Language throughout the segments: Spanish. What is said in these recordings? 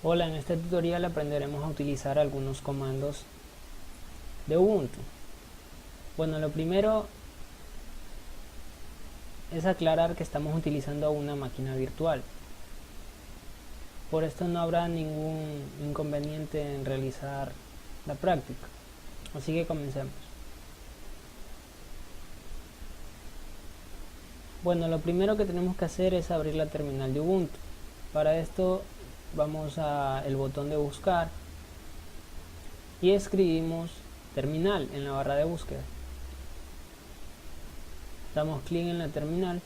Hola, en este tutorial aprenderemos a utilizar algunos comandos de Ubuntu. Bueno, lo primero es aclarar que estamos utilizando una máquina virtual. Por esto no habrá ningún inconveniente en realizar la práctica. Así que comencemos. Bueno, lo primero que tenemos que hacer es abrir la terminal de Ubuntu. Para esto vamos al botón de buscar y escribimos terminal en la barra de búsqueda. Damos clic en la terminal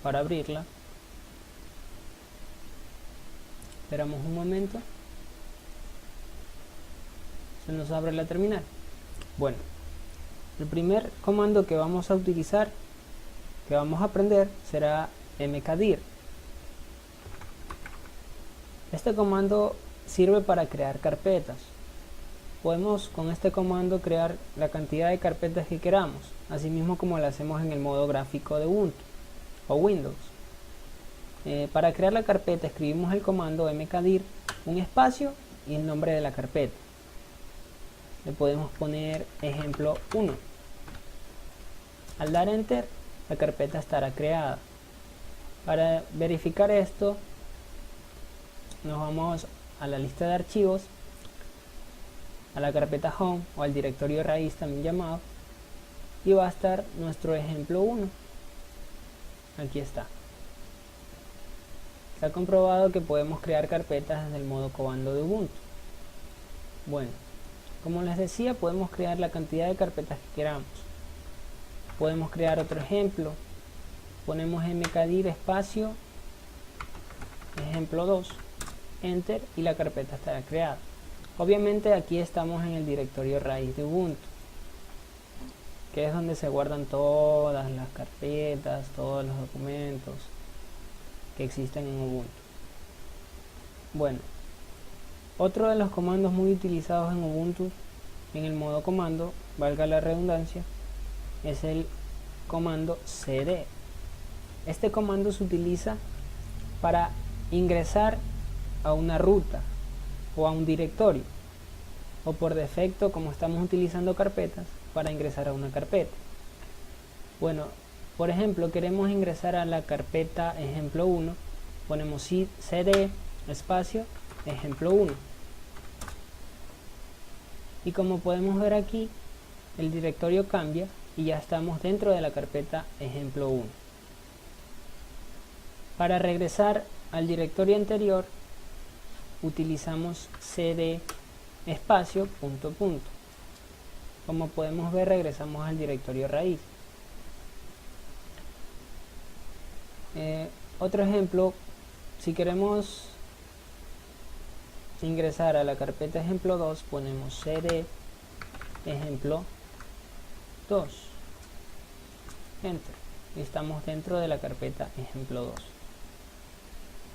para abrirla. Esperamos un momento. Se nos abre la terminal. Bueno, el primer comando que vamos a utilizar, que vamos a aprender, será mkdir. Este comando sirve para crear carpetas. Podemos con este comando crear la cantidad de carpetas que queramos, así mismo como lo hacemos en el modo gráfico de Ubuntu o Windows. Para crear la carpeta escribimos el comando mkdir, un espacio y el nombre de la carpeta. Le podemos poner ejemplo 1. Al dar enter, la carpeta estará creada. Para verificar esto, nos vamos a la lista de archivos, a la carpeta home o al directorio raíz también llamado, y va a estar nuestro ejemplo 1. Aquí está. Se ha comprobado que podemos crear carpetas desde el modo comando de Ubuntu. Bueno, como les decía, podemos crear la cantidad de carpetas que queramos. Podemos crear otro ejemplo. Ponemos mkdir espacio ejemplo 2, enter, y la carpeta estará creada. Obviamente aquí estamos en el directorio raíz de Ubuntu, que es donde se guardan todas las carpetas, todos los documentos que existen en Ubuntu. Bueno, otro de los comandos muy utilizados en Ubuntu en el modo comando, valga la redundancia, es el comando cd. Este comando se utiliza para ingresar a una ruta o a un directorio, o por defecto, como estamos utilizando carpetas, para ingresar a una carpeta. Bueno, por ejemplo, queremos ingresar a la carpeta ejemplo 1, ponemos cd espacio ejemplo 1, y como podemos ver aquí, el directorio cambia y ya estamos dentro de la carpeta ejemplo 1. Para regresar al directorio anterior, utilizamos cd espacio punto punto. Como podemos ver, regresamos al directorio raíz. Otro ejemplo, si queremos ingresar a la carpeta ejemplo 2, ponemos cd ejemplo 2, enter, y estamos dentro de la carpeta ejemplo 2.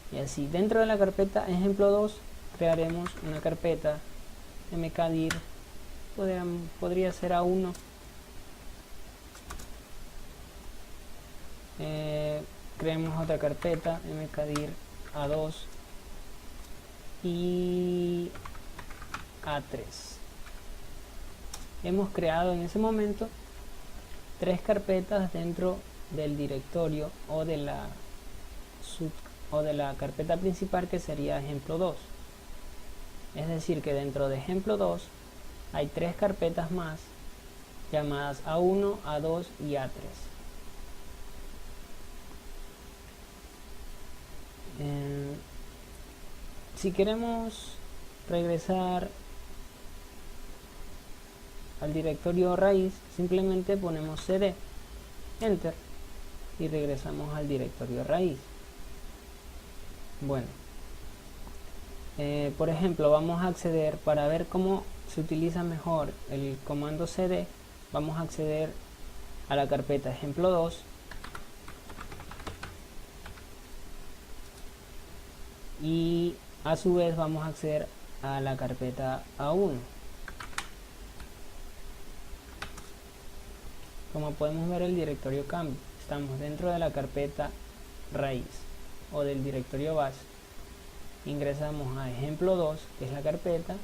Y así, dentro de la carpeta ejemplo 2 crearemos una carpeta mkdir, podría ser A1, creemos otra carpeta mkdir A2 y A3. Hemos creado en ese momento 3 carpetas dentro del directorio o de la carpeta principal, que sería ejemplo 2. Es decir, que dentro de ejemplo 2 hay 3 carpetas más llamadas A1, A2 y A3. Si queremos regresar al directorio raíz, simplemente ponemos cd, enter, y regresamos al directorio raíz. Bueno, por ejemplo, vamos a acceder, para ver cómo se utiliza mejor el comando cd, vamos a acceder a la carpeta ejemplo 2 y a su vez vamos a acceder a la carpeta A1. Como podemos ver, el directorio cambia. Estamos dentro de la carpeta raíz o del directorio base. ingresamos a ejemplo 2, que es la carpeta,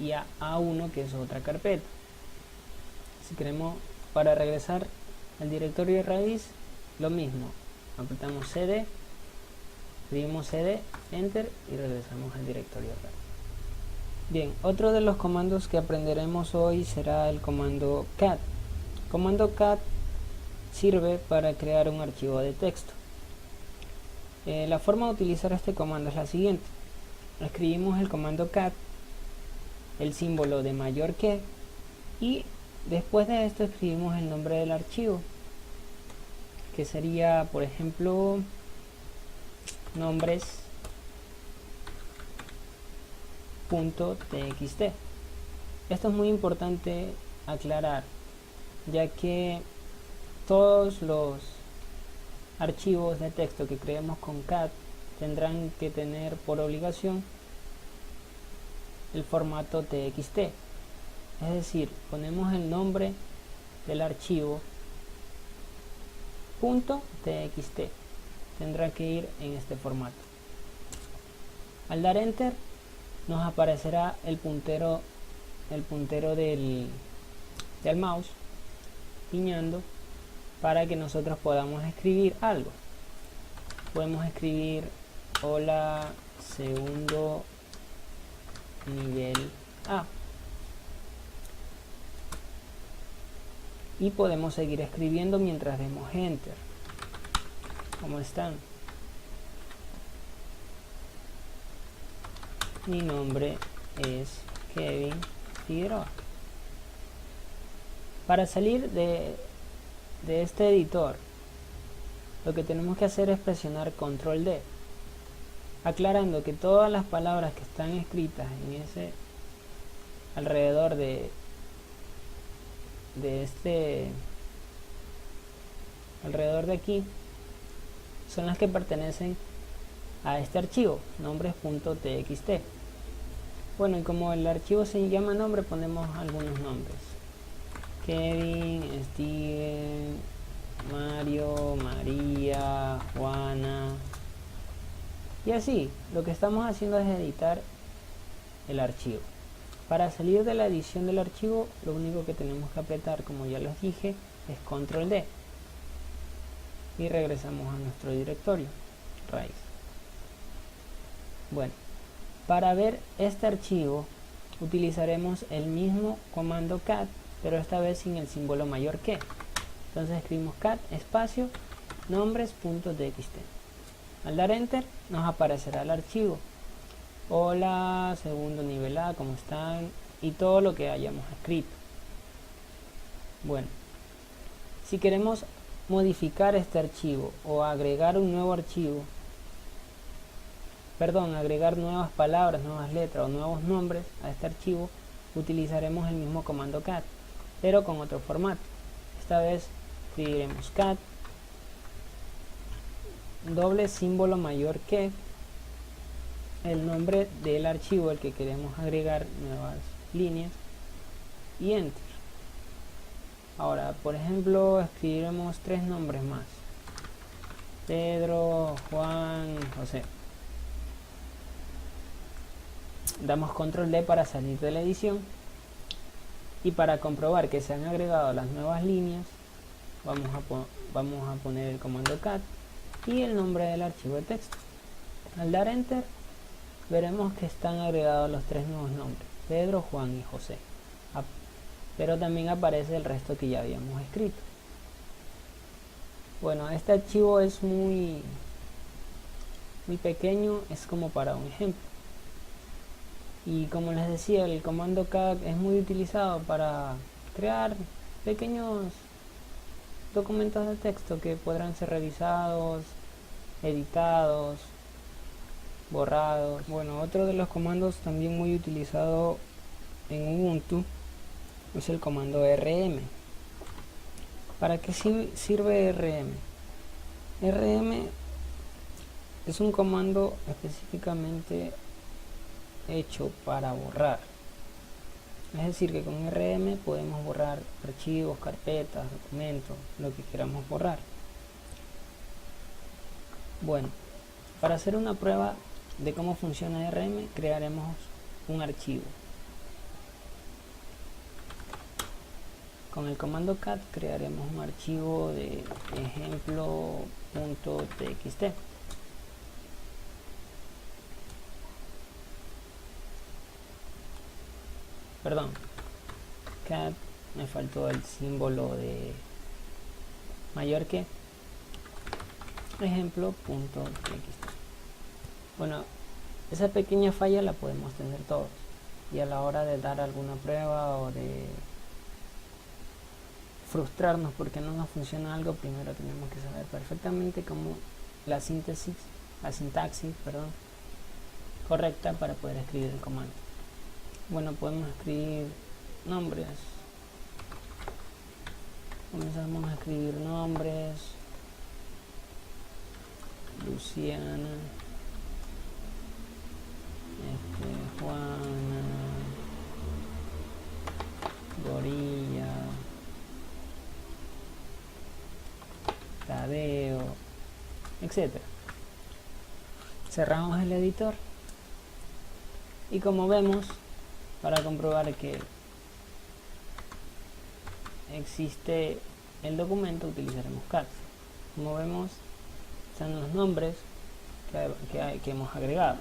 y a A1, que es otra carpeta. Si queremos, para regresar al directorio de raíz, lo mismo, apretamos CD, escribimos CD, Enter y regresamos al directorio de raíz. Bien, otro de los comandos que aprenderemos hoy será el comando cat. El comando cat sirve para crear un archivo de texto. La forma de utilizar este comando es la siguiente. Escribimos el comando cat, el símbolo de mayor que, y después de esto escribimos el nombre del archivo, que sería, por ejemplo, nombres.txt. Esto es muy importante aclarar, ya que todos los archivos de texto que creemos con cat tendrán que tener por obligación el formato txt, es decir, ponemos el nombre del archivo .txt, tendrá que ir en este formato. Al dar enter nos aparecerá el puntero del mouse piñando para que nosotros podamos escribir algo. Podemos escribir hola segundo nivel A y podemos seguir escribiendo mientras demos enter. ¿Cómo están? Mi nombre es Kevin Figueroa. Para salir de este editor, lo que tenemos que hacer es presionar control D, aclarando que todas las palabras que están escritas en ese alrededor de aquí son las que pertenecen a este archivo, nombres.txt. Bueno, y como el archivo se llama nombre, ponemos algunos nombres: Kevin, Steven, Mario, María, Juana, y así. Lo que estamos haciendo es editar el archivo. Para salir de la edición del archivo, lo único que tenemos que apretar, como ya les dije, es control D y regresamos a nuestro directorio raíz. Bueno, para ver este archivo utilizaremos el mismo comando cat, pero esta vez sin el símbolo mayor que. Entonces escribimos cat espacio nombres.txt. Al dar enter nos aparecerá el archivo hola segundo nivel A, ¿cómo están? Y todo lo que hayamos escrito. Bueno, si queremos modificar este archivo o agregar un nuevo archivo, agregar nuevas palabras, nuevas letras o nuevos nombres a este archivo, utilizaremos el mismo comando cat, pero con otro formato. Esta vez escribiremos cat doble símbolo mayor que el nombre del archivo al que queremos agregar nuevas líneas y enter. Ahora, por ejemplo, escribiremos 3 nombres más: Pedro, Juan, José. Damos control D para salir de la edición, y para comprobar que se han agregado las nuevas líneas vamos a poner el comando cat y el nombre del archivo de texto. Al dar enter veremos que están agregados los 3 nuevos nombres: Pedro, Juan y José, pero también aparece el resto que ya habíamos escrito. Bueno, este archivo es muy pequeño, es como para un ejemplo. Y como les decía, el comando cat es muy utilizado para crear pequeños documentos de texto que podrán ser revisados, editados, borrados. Bueno, otro de los comandos también muy utilizado en Ubuntu es el comando rm. ¿Para qué sirve rm? Rm es un comando específicamente hecho para borrar. Es decir, que con rm podemos borrar archivos, carpetas, documentos, lo que queramos borrar. Bueno, para hacer una prueba de cómo funciona RM, crearemos un archivo. Con el comando cat crearemos un archivo de ejemplo.txt. Perdón, cat, me faltó el símbolo de mayor que ejemplo.txt. Bueno, esa pequeña falla la podemos tener todos, y a la hora de dar alguna prueba o de frustrarnos porque no nos funciona algo, primero tenemos que saber perfectamente cómo la sintaxis correcta para poder escribir el comando. Bueno, podemos escribir nombres. Comenzamos a escribir nombres. Luciana, Juana, Gorilla, Tadeo, etc. Cerramos el editor y, como vemos, para comprobar que existe el documento, utilizaremos cat. Como vemos, están los nombres que hemos agregado.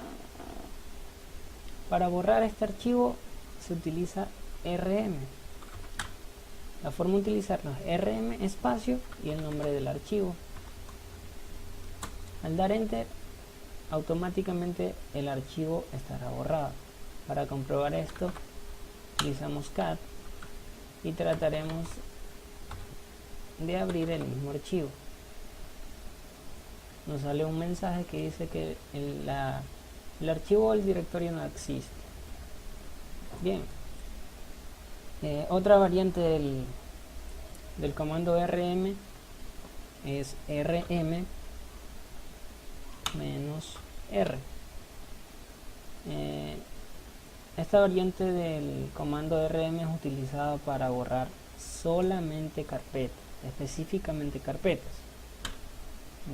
Para borrar este archivo se utiliza rm. La forma de utilizarlo es rm espacio y el nombre del archivo. Al dar enter, automáticamente el archivo estará borrado. Para comprobar esto, utilizamos cat y trataremos de abrir el mismo archivo. Nos sale un mensaje que dice que el archivo o el directorio no existe. Bien, otra variante del comando rm es rm -r. Esta variante del comando rm es utilizada para borrar solamente carpetas, específicamente carpetas.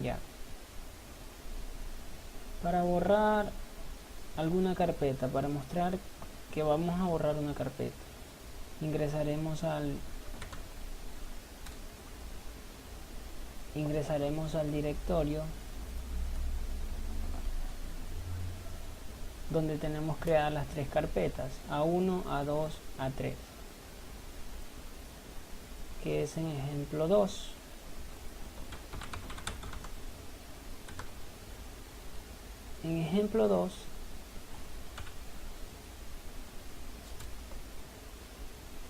Ya. Para borrar alguna carpeta, para mostrar que vamos a borrar una carpeta, ingresaremos al directorio donde tenemos creadas las tres carpetas, A1, A2, A3, que es en ejemplo 2. En ejemplo 2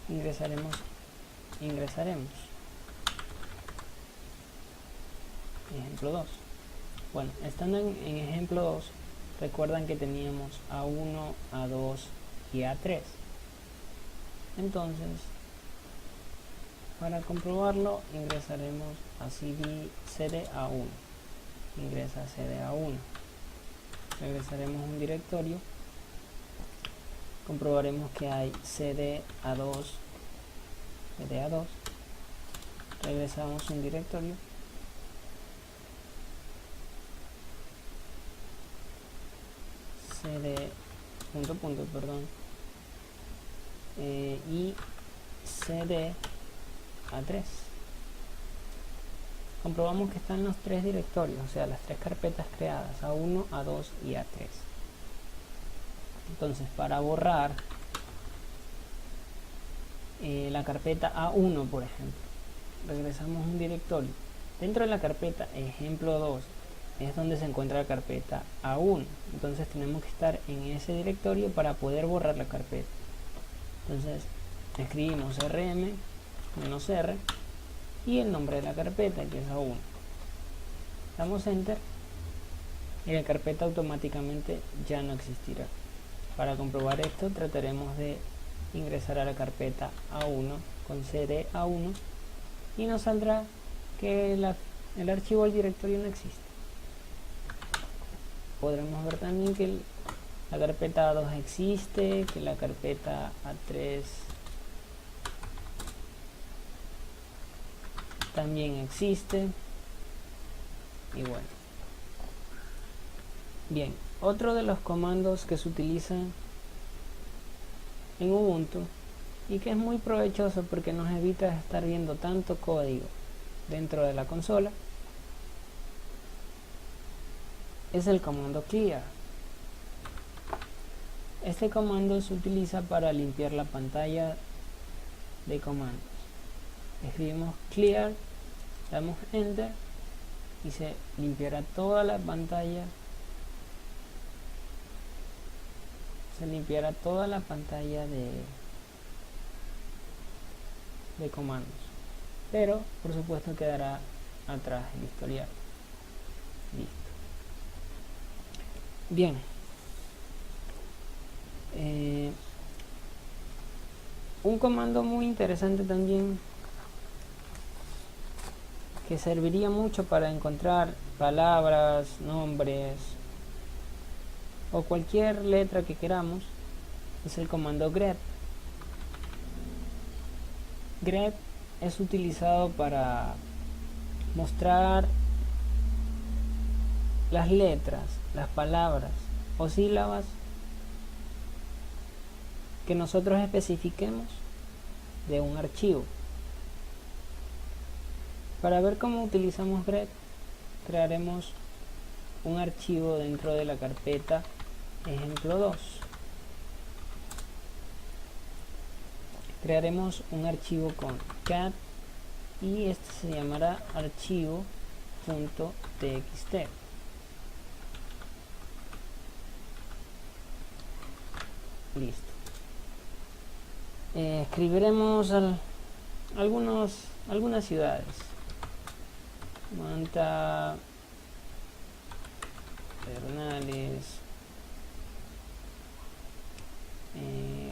ingresaremos ejemplo 2. Bueno, estando en ejemplo 2, recuerdan que teníamos A1, A2 y A3. Entonces, para comprobarlo, ingresaremos a cd A1. Ingresa cd A1. Regresaremos a un directorio, comprobaremos que hay cd A2, regresamos a un directorio, cd y cd A3. Comprobamos que están los tres directorios, o sea, las tres carpetas creadas, A1, A2 y A3. Entonces, para borrar la carpeta A1, por ejemplo, regresamos a un directorio. Dentro de la carpeta ejemplo 2 es donde se encuentra la carpeta A1. Entonces tenemos que estar en ese directorio para poder borrar la carpeta. Entonces escribimos rm -r y el nombre de la carpeta, que es A1. Damos enter y la carpeta automáticamente ya no existirá. Para comprobar esto, trataremos de ingresar a la carpeta A1 con cd A1 y nos saldrá que el archivo del directorio no existe. Podremos ver también que la carpeta A2 existe, que la carpeta A3 también existe. Y bueno, bien, Otro de los comandos que se utilizan en Ubuntu y que es muy provechoso porque nos evita estar viendo tanto código dentro de la consola es el comando clear. Este comando se utiliza para limpiar la pantalla de comandos. Escribimos clear, damos enter y se limpiará toda la pantalla. Se limpiará toda la pantalla de comandos, pero por supuesto quedará atrás el historial. Listo. Bien, un comando muy interesante también que serviría mucho para encontrar palabras, nombres o cualquier letra que queramos es el comando grep. Grep es utilizado para mostrar las letras, las palabras o sílabas que nosotros especifiquemos de un archivo. Para ver cómo utilizamos grep, crearemos un archivo dentro de la carpeta ejemplo 2. Crearemos un archivo con cat y este se llamará archivo.txt. Listo. Escribiremos algunas ciudades: Manta, Pedernales,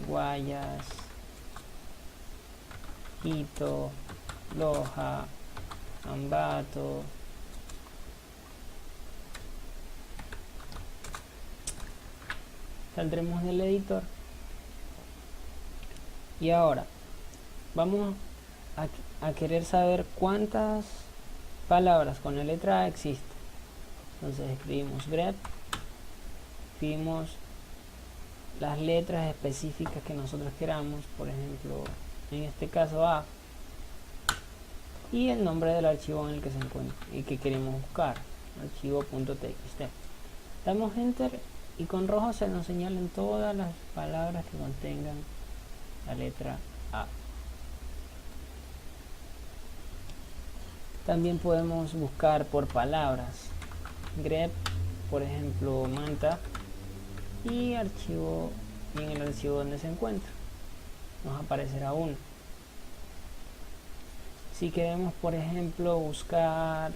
Guayas, Quito, Loja, Ambato, saldremos del editor y ahora vamos a querer saber cuántas palabras con la letra A existen. Entonces escribimos grep, escribimos las letras específicas que nosotros queramos, por ejemplo en este caso A, y el nombre del archivo en el que se encuentra y que queremos buscar, archivo.txt. Damos enter y con rojo se nos señalan todas las palabras que contengan la letra A. También podemos buscar por palabras, grep, por ejemplo manta, y archivo, y en el archivo donde se encuentra nos aparecerá uno. Si queremos, por ejemplo, buscar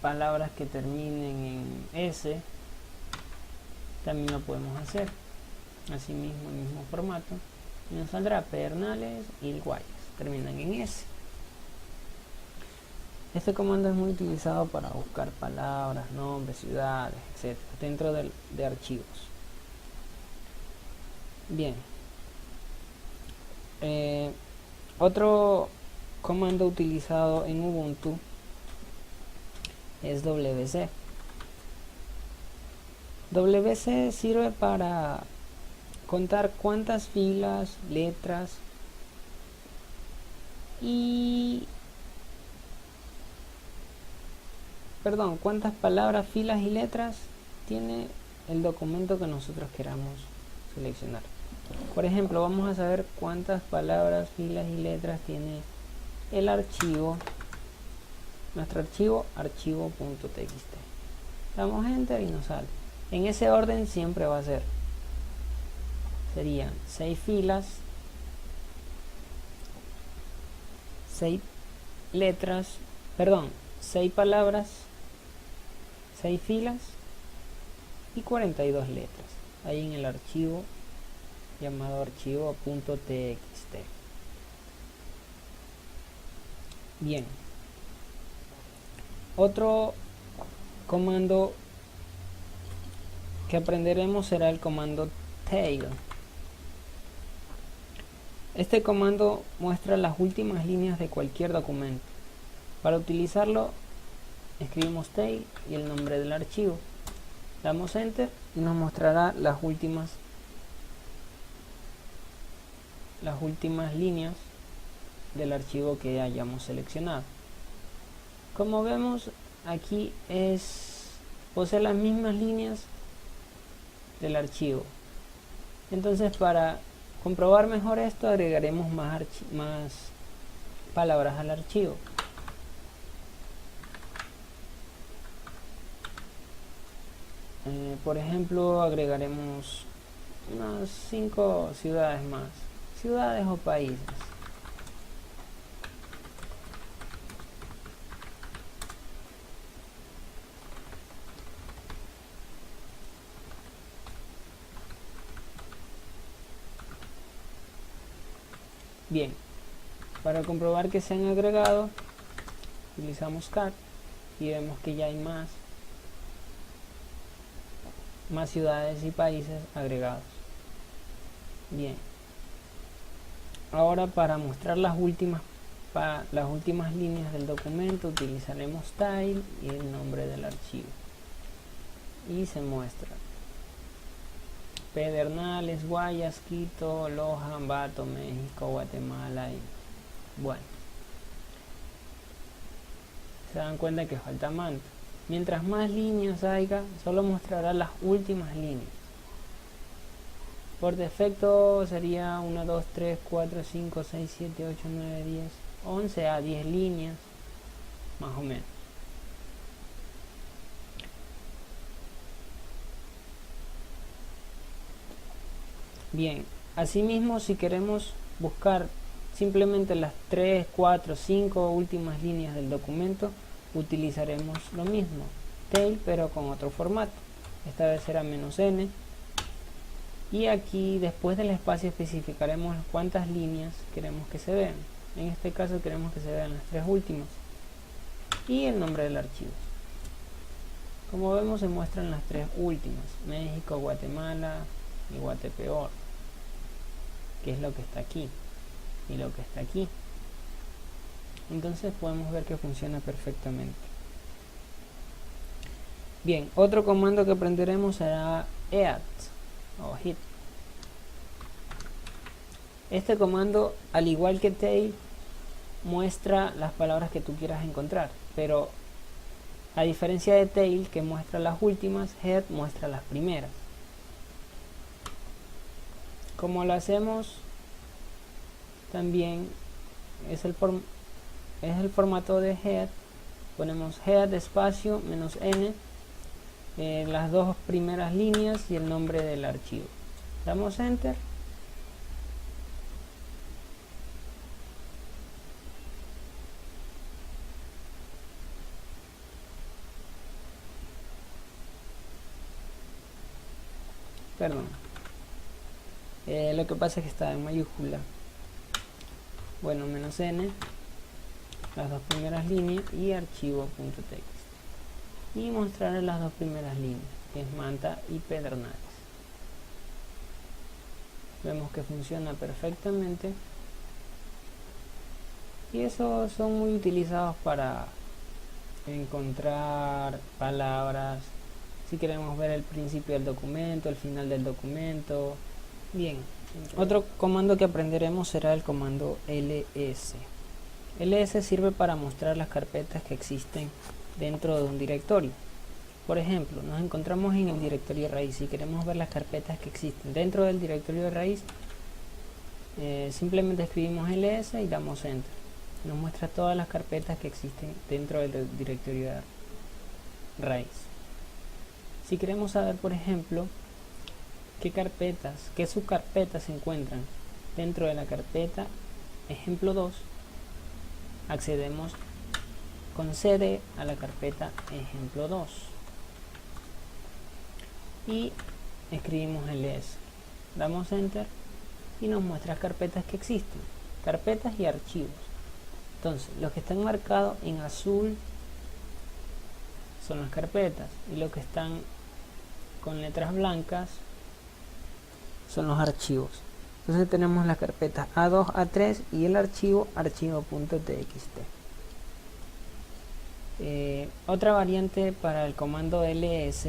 palabras que terminen en S, también lo podemos hacer. Asimismo, el mismo formato, y nos saldrá Pedernales y Guayas, terminan en S. Este comando es muy utilizado para buscar palabras, nombres, ciudades, etc. dentro de archivos. Bien. Otro comando utilizado en Ubuntu es wc. wc sirve para contar cuántas filas, letras cuántas palabras, filas y letras tiene el documento que nosotros queramos seleccionar. Por ejemplo, vamos a saber cuántas palabras, filas y letras tiene el archivo, nuestro archivo, archivo.txt. Damos enter y nos sale. En ese orden siempre va a ser. Serían 6 filas, 6 letras, 6 palabras, 6 filas y 42 letras. Ahí en el archivo llamado archivo.txt. Bien. Otro comando que aprenderemos será el comando tail. Este comando muestra las últimas líneas de cualquier documento. Para utilizarlo escribimos tail y el nombre del archivo, damos enter y nos mostrará las últimas líneas del archivo que hayamos seleccionado. Como vemos, aquí posee las mismas líneas del archivo. Entonces, para comprobar mejor esto, agregaremos más palabras al archivo. Por ejemplo, agregaremos unas 5 ciudades más, ciudades o países. Bien, para comprobar que se han agregado, utilizamos cat y vemos que ya hay más ciudades y países agregados. Bien, ahora para mostrar las últimas líneas del documento utilizaremos style y el nombre del archivo y se muestra Pedernales, Guayas, Quito, Loja, Ambato, México, Guatemala y bueno, se dan cuenta que falta Manta. Mientras más líneas haya, solo mostrará las últimas líneas. Por defecto sería 1, 2, 3, 4, 5, 6, 7, 8, 9, 10, 11 a 10 líneas, más o menos. Bien, asimismo, si queremos buscar simplemente las 3, 4, 5 últimas líneas del documento, utilizaremos lo mismo, tail, pero con otro formato. Esta vez será "-n", y aquí después del espacio especificaremos cuántas líneas queremos que se vean. En este caso queremos que se vean las 3 últimas y el nombre del archivo. Como vemos, se muestran las 3 últimas: México, Guatemala y Guatepeor, que es lo que está aquí y lo que está aquí. Entonces podemos ver que funciona perfectamente. Bien, otro comando que aprenderemos será eat o hit. Este comando, al igual que tail, muestra las palabras que tú quieras encontrar, pero a diferencia de tail, que muestra las últimas, head muestra las primeras. Como lo hacemos, también es el formato de head. Ponemos head espacio "-n", las 2 primeras líneas y el nombre del archivo. Damos enter. Perdón, lo que pasa es que está en mayúscula. Bueno, "-n", las 2 primeras líneas y archivo.txt, y mostraré las 2 primeras líneas, que es Manta y Pedernales. Vemos que funciona perfectamente, y esos son muy utilizados para encontrar palabras, si queremos ver el principio del documento, el final del documento. Bien, otro comando que aprenderemos será el comando ls. ls sirve para mostrar las carpetas que existen dentro de un directorio. Por ejemplo, nos encontramos en el directorio raíz y queremos ver las carpetas que existen dentro del directorio de raíz. Simplemente escribimos ls y damos enter. Nos muestra todas las carpetas que existen dentro del directorio de raíz. Si queremos saber, por ejemplo, qué subcarpetas se encuentran dentro de la carpeta ejemplo 2, accedemos con cd a la carpeta ejemplo 2 y escribimos ls, damos enter y nos muestra carpetas que existen, carpetas y archivos. Entonces, los que están marcados en azul son las carpetas, y los que están con letras blancas son los archivos. Entonces tenemos las carpetas A2, A3 y el archivo archivo.txt. Otra variante para el comando ls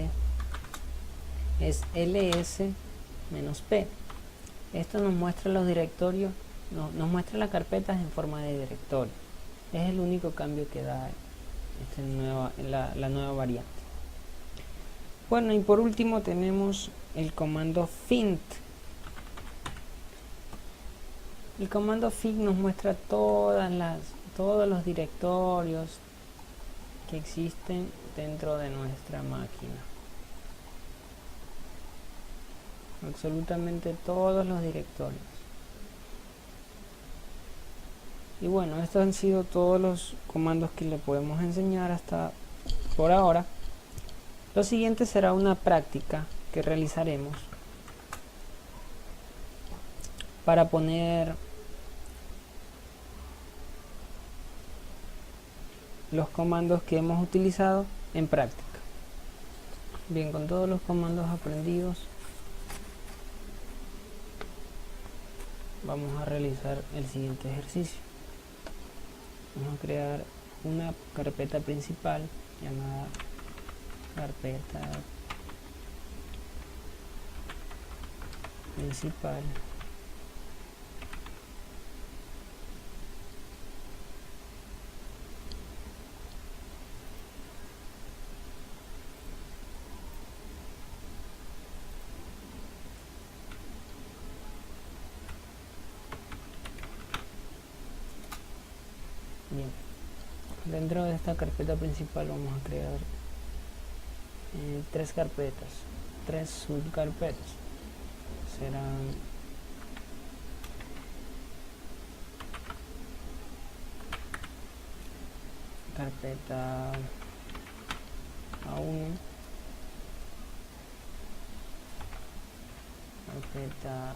es ls-p. Esto nos muestra los directorios, nos muestra las carpetas en forma de directorio. Es el único cambio que da la nueva variante. Bueno, y por último tenemos el comando fint. El comando fint nos muestra todos los directorios que existen dentro de nuestra máquina. Absolutamente todos los directorios. Y bueno, estos han sido todos los comandos que le podemos enseñar hasta por ahora. Lo siguiente será una práctica que realizaremos para poner los comandos que hemos utilizado en práctica. Bien, con todos los comandos aprendidos, vamos a realizar el siguiente ejercicio. Vamos a crear una carpeta principal llamada carpeta principal. Bien, dentro de esta carpeta principal vamos a crear tres carpetas, tres subcarpetas. Serán carpeta A1, carpeta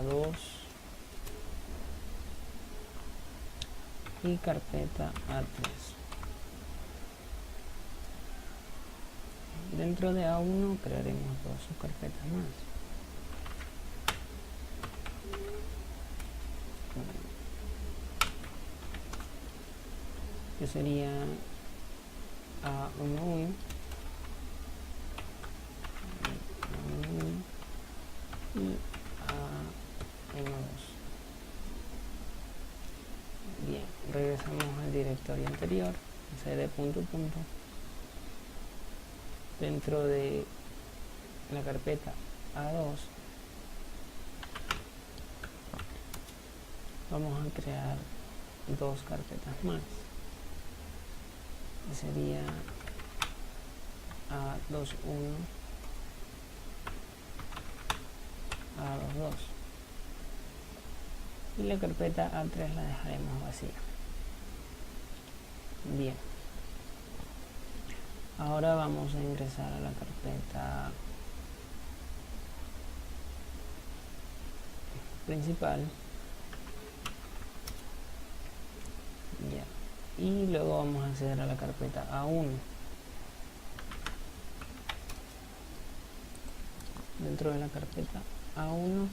A2 y carpeta A3. Dentro de A1 crearemos dos subcarpetas más. Que sería A11 y A12. Bien, regresamos al directorio anterior, cd punto. Dentro de la carpeta A2 vamos a crear dos carpetas más, que sería A21, A22, y la carpeta A3 la dejaremos vacía. Bien, ahora vamos a ingresar a la carpeta principal. Ya. Y luego vamos a acceder a la carpeta A1. Dentro de la carpeta A1,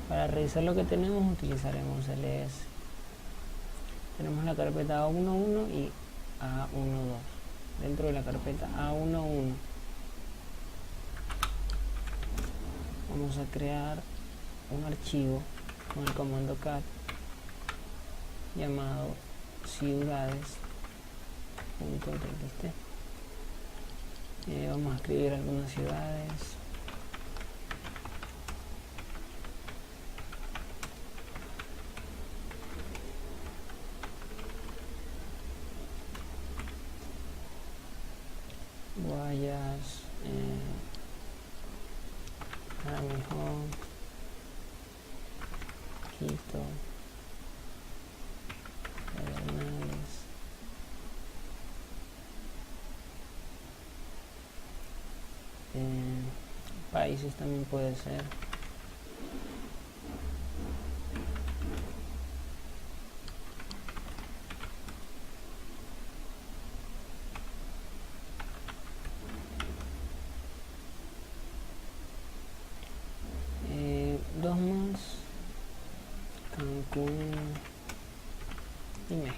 para revisar lo que tenemos utilizaremos ls. Tenemos la carpeta A11 y A12. Dentro de la carpeta A11 vamos a crear un archivo con el comando cat llamado ciudades.txt. Vamos a escribir algunas ciudades. Guayas, Armijón, Quito, Pedernales, países también puede ser. Dos más, Cancún y México.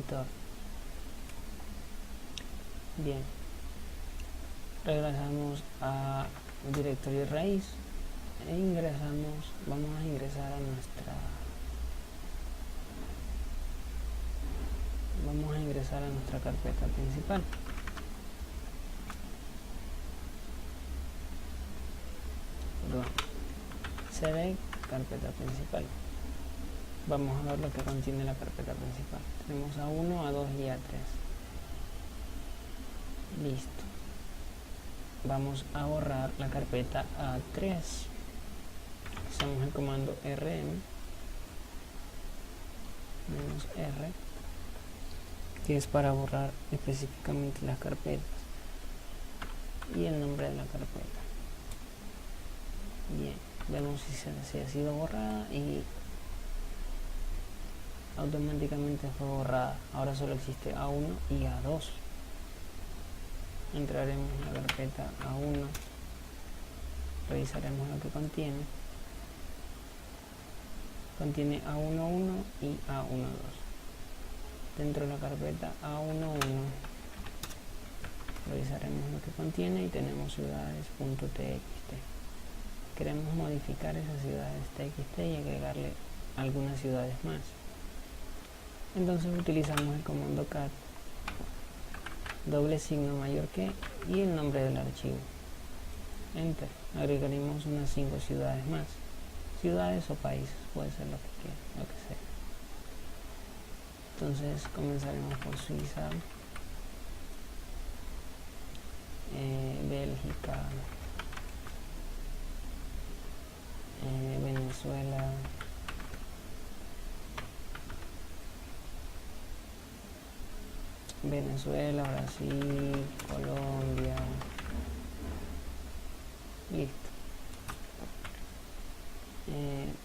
editor. Bien, regresamos a directorio raíz e vamos a ingresar a nuestra carpeta principal. Select carpeta principal. Vamos a ver lo que contiene la carpeta principal. Tenemos A1, A2 y A3. Listo. Vamos a borrar la carpeta A3. Usamos el comando rm -r, que es para borrar específicamente las carpetas y el nombre de la carpeta. Bien, vemos si ha sido borrada y automáticamente fue borrada. Ahora solo existe A1 y A2. Entraremos en la carpeta A1, revisaremos lo que contiene. Contiene A11 y A12. Dentro de la carpeta A11 revisaremos lo que contiene y tenemos ciudades.txt. Queremos modificar esas ciudades txt y agregarle algunas ciudades más. Entonces utilizamos el comando cat $, y el nombre del archivo. Enter. Agregaremos unas 5 ciudades más. Ciudades o países, puede ser lo que sea. Entonces comenzaremos por Suiza, Bélgica, Venezuela, Brasil, Colombia. Listo.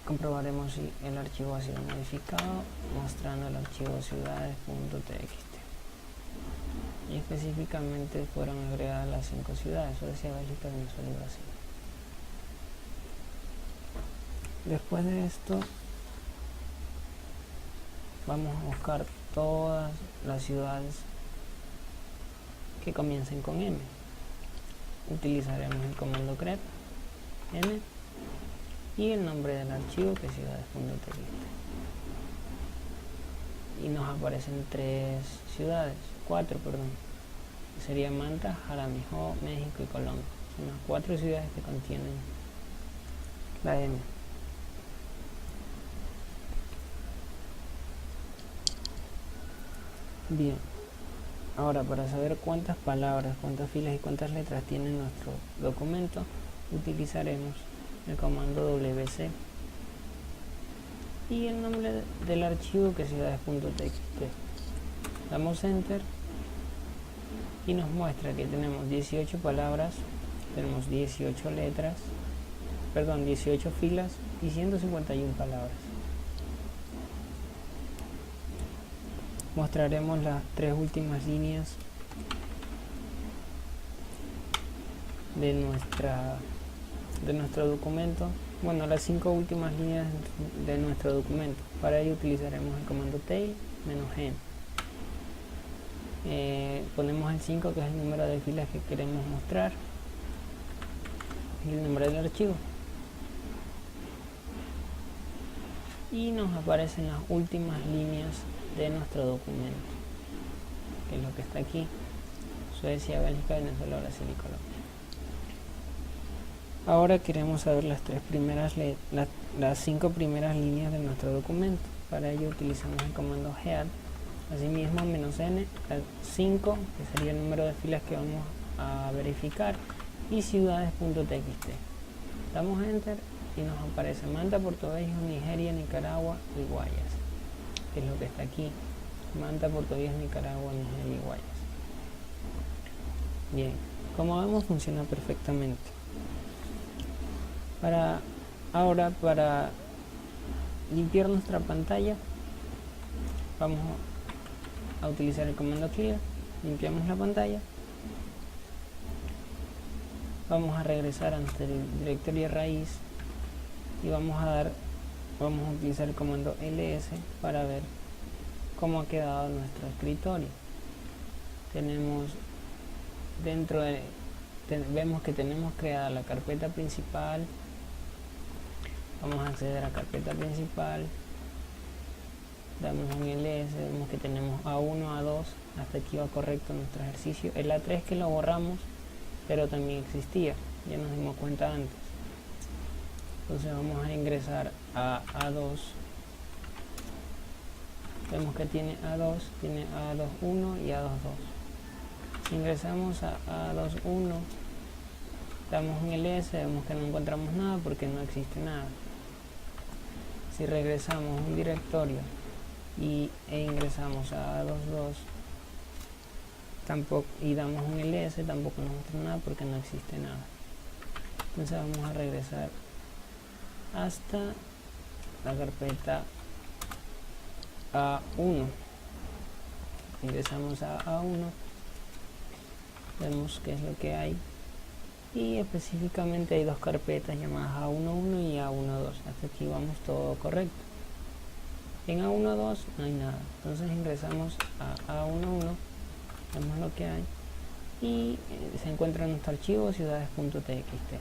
Comprobaremos si el archivo ha sido modificado mostrando el archivo ciudades.txt, y específicamente fueron agregadas las 5 ciudades: Suecia, Bélgica, Venezuela y Brasil. Después de esto vamos a buscar todas las ciudades que comiencen con M. Utilizaremos el comando grep m y el nombre del archivo, que es ciudades.txt, y nos aparecen 4, sería Manta, Jaramillo, México y Colombia. Son las 4 ciudades que contienen la M. Bien, ahora para saber cuántas palabras, cuántas filas y cuántas letras tiene nuestro documento, utilizaremos el comando wc y el nombre del archivo, que es ciudades.txt. Damos enter y nos muestra que tenemos 18 palabras, tenemos 18 letras, 18 filas y 151 palabras. Mostraremos las 3 últimas líneas de nuestro documento. Bueno, las 5 últimas líneas de nuestro documento. Para ello utilizaremos el comando tail -n. Ponemos el 5, que es el número de filas que queremos mostrar, y el nombre del archivo, y nos aparecen las últimas líneas de nuestro documento, que es lo que está aquí: Suecia, Bélgica, Venezuela, Brasil y Colombia. Ahora queremos saber las 5 primeras líneas de nuestro documento. Para ello utilizamos el comando head, asimismo -n, 5, que sería el número de filas que vamos a verificar, y ciudades.txt. Damos enter y nos aparece Manta, Portoviejo, Nigeria, Nicaragua y Guayas, que es lo que está aquí: Manta, Portoviejo, Nicaragua, Nigeria y Guayas. Bien, como vemos, funciona perfectamente. Para limpiar nuestra pantalla, vamos a utilizar el comando clear. Limpiamos la pantalla. Vamos a regresar a nuestro directorio raíz y vamos a utilizar el comando ls para ver cómo ha quedado nuestro escritorio. Tenemos dentro de vemos que tenemos creada la carpeta principal. Vamos a acceder a carpeta principal, damos un ls, vemos que tenemos A1, A2, hasta aquí va correcto nuestro ejercicio. El A3 que lo borramos, pero también existía, ya nos dimos cuenta antes. Entonces vamos a ingresar a A2, vemos que tiene A2, tiene A21 y A22. Si ingresamos a A21, damos un ls, vemos que no encontramos nada porque no existe nada. Si regresamos a un directorio e ingresamos a A22 tampoco, y damos un ls, tampoco nos muestra nada porque no existe nada. Entonces vamos a regresar hasta la carpeta A1. Ingresamos a A1, vemos qué es lo que hay, y específicamente hay dos carpetas llamadas A11 y A12. Hasta aquí vamos todo correcto. En A12 no hay nada, entonces ingresamos a A11, vemos lo que hay y se encuentra en nuestro archivo ciudades.txt.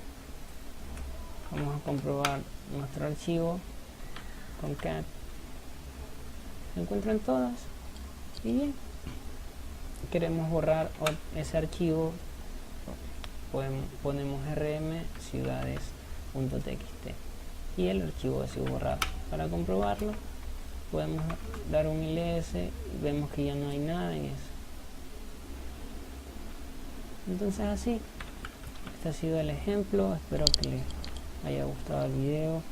Vamos a comprobar nuestro archivo con cat, se encuentran todas y bien. Queremos borrar ese archivo, ponemos rm ciudades.txt y el archivo ha sido borrado. Para comprobarlo podemos dar un ls y vemos que ya no hay nada en eso. Entonces así, este ha sido el ejemplo. Espero que les haya gustado el video.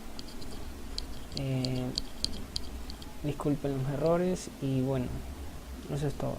Disculpen los errores y bueno, eso es todo.